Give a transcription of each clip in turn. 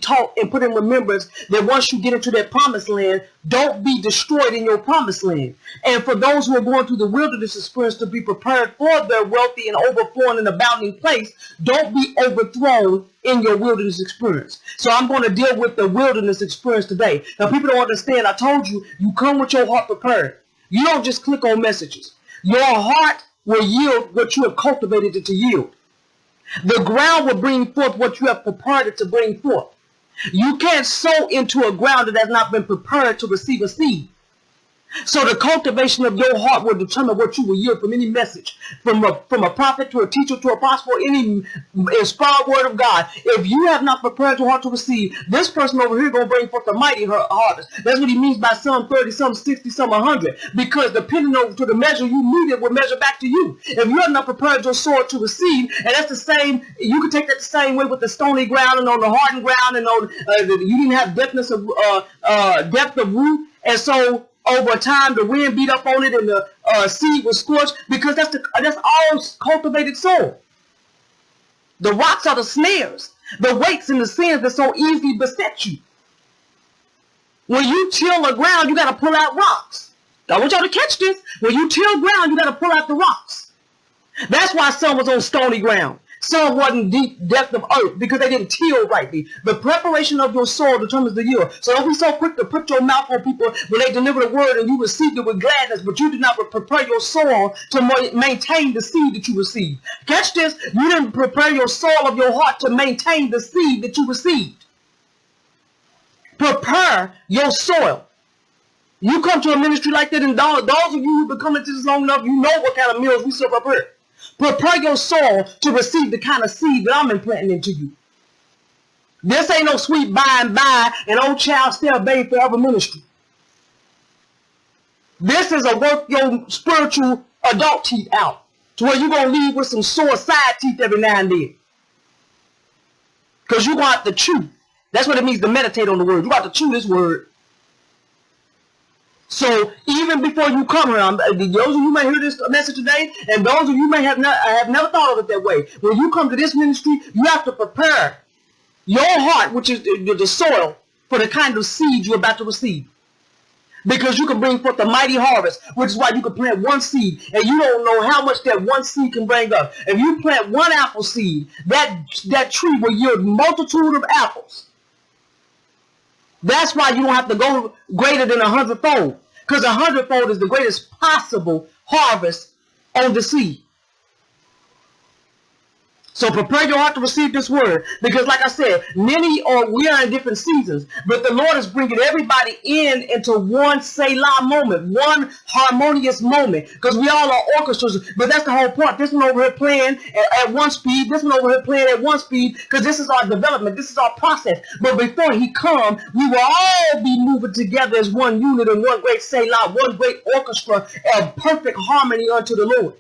taught and put in remembrance that once you get into that promised land, don't be destroyed in your promised land. And for those who are going through the wilderness experience, to be prepared for their wealthy and overflowing and abounding place, don't be overthrown in your wilderness experience. So I'm going to deal with the wilderness experience today. Now, people don't understand. I told you, you come with your heart prepared. You don't just click on messages. Your heart will yield what you have cultivated it to yield. The ground will bring forth what you have prepared it to bring forth. You can't sow into a ground that has not been prepared to receive a seed. So the cultivation of your heart will determine what you will yield from any message, from a prophet to a teacher to a apostle, any inspired word of God. If you have not prepared your heart to receive, this person over here going to bring forth a mighty harvest. That's what he means by some 30, some 60, some 100. Because depending on to the measure you need, it will measure back to you. If you have not prepared your soul to receive, and that's the same, you can take that the same way with the stony ground and on the hardened ground, and on you didn't have depth of root, and so over time, the wind beat up on it, and the seed was scorched, because that's all cultivated soil. The rocks are the snares, the weights and the sins that so easily beset you. When you till the ground, you got to pull out rocks. I want y'all to catch this. When you till ground, you got to pull out the rocks. That's why some was on stony ground. Some wasn't deep depth of earth, because they didn't till rightly. The preparation of your soul determines the yield. So don't be so quick to put your mouth on people when they deliver the word and you received it with gladness, but you did not prepare your soul to maintain the seed that you received. Catch this. You didn't prepare your soul of your heart to maintain the seed that you received. Prepare your soil. You come to a ministry like that, and those of you who've been coming to this long enough, you know what kind of meals we serve up here. Prepare your soul to receive the kind of seed that I'm implanting into you. This ain't no sweet by and by and old child still bathe forever ministry. This is a work your spiritual adult teeth out, to where you're going to leave with some sore side teeth every now and then. Because you're going to have to chew. That's what it means to meditate on the word. You're about to chew this word. So even before you come here, those of you may hear this message today, and those of you may have never thought of it that way. When you come to this ministry, you have to prepare your heart, which is the soil, for the kind of seed you're about to receive. Because you can bring forth a mighty harvest, which is why you can plant one seed, and you don't know how much that one seed can bring up. If you plant one apple seed, that tree will yield multitude of apples. That's why you don't have to go greater than 100-fold, because 100-fold is the greatest possible harvest on the seed. So prepare your heart to receive this word, because like I said, we are in different seasons, but the Lord is bringing everybody into one Selah moment, one harmonious moment, because we all are orchestras. But that's the whole point. This one over here playing at one speed, this one over here playing at one speed, because this is our development, this is our process. But before he come, we will all be moving together as one unit in one great Selah, one great orchestra of perfect harmony unto the Lord.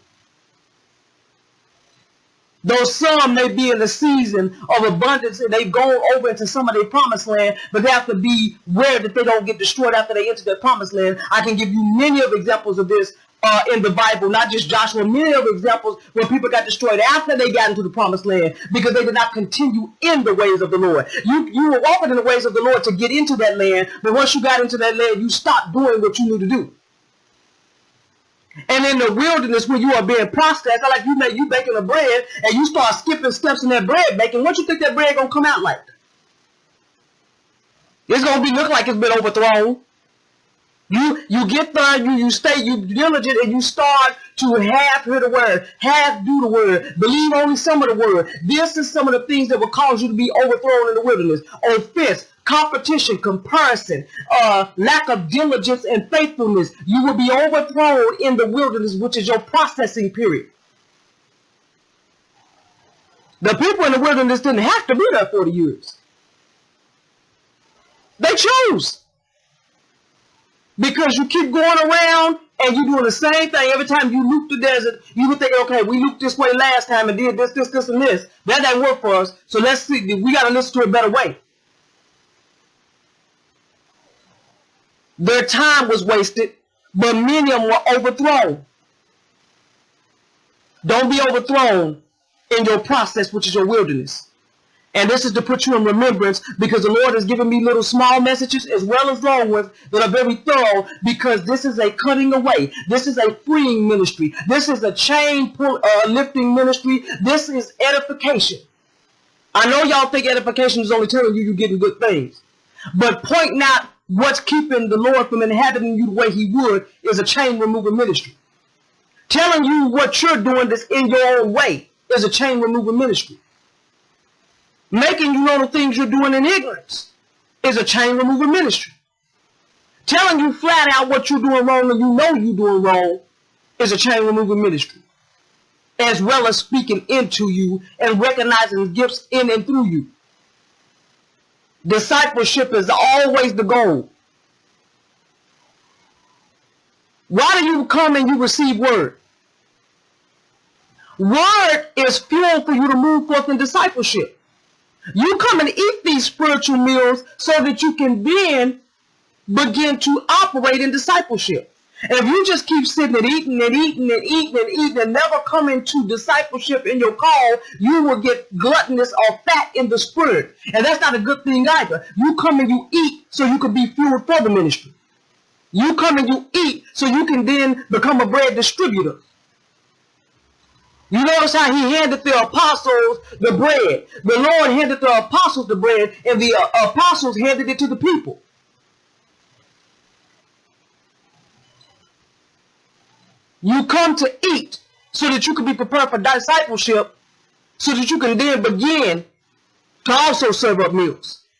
Though some may be in the season of abundance and they've gone over into some of their promised land, but they have to be aware that they don't get destroyed after they enter their promised land. I can give you many of examples of this in the Bible, not just Joshua, many of examples where people got destroyed after they got into the promised land because they did not continue in the ways of the Lord. You were walking in the ways of the Lord to get into that land, but once you got into that land, you stopped doing what you knew to do. And in the wilderness, when you are being processed, like you baking a bread and you start skipping steps in that bread baking, what you think that bread gonna come out like? It's gonna look like it's been overthrown. You get there, you stay, you diligent, and you start to half hear the word, half do the word, believe only some of the word. This is some of the things that will cause you to be overthrown in the wilderness. Offense, competition, comparison, lack of diligence and faithfulness. You will be overthrown in the wilderness, which is your processing period. The people in the wilderness didn't have to be there 40 years. They chose. Because you keep going around and you're doing the same thing. Every time you loop the desert, you would think, okay, we looped this way last time and did this, and this. That didn't work for us. So let's see. We got to listen to a better way. Their time was wasted, but many of them were overthrown. Don't be overthrown in your process, which is your wilderness. And this is to put you in remembrance, because the Lord has given me little small messages as well as long ones that are very thorough, because this is a cutting away. This is a freeing ministry. This is a chain lifting ministry. This is edification. I know y'all think edification is only telling you you're getting good things, but pointing out what's keeping the Lord from inhabiting you the way he would is a chain remover ministry. Telling you what you're doing that's in your own way is a chain remover ministry. Making you know the things you're doing in ignorance is a chain remover ministry. Telling you flat out what you're doing wrong and you know you're doing wrong is a chain remover ministry. As well as speaking into you and recognizing gifts in and through you. Discipleship is always the goal. Why do you come and you receive word? Word is fuel for you to move forth in discipleship. You come and eat these spiritual meals so that you can then begin to operate in discipleship. And if you just keep sitting and eating and eating and eating and eating and never come into discipleship in your call, you will get gluttonous or fat in the spirit. And that's not a good thing either. You come and you eat so you can be fueled for the ministry. You come and you eat so you can then become a bread distributor. You notice how he handed the apostles the bread. The Lord handed the apostles the bread, and the apostles handed it to the people. You come to eat so that you can be prepared for discipleship, so that you can then begin to also serve up meals.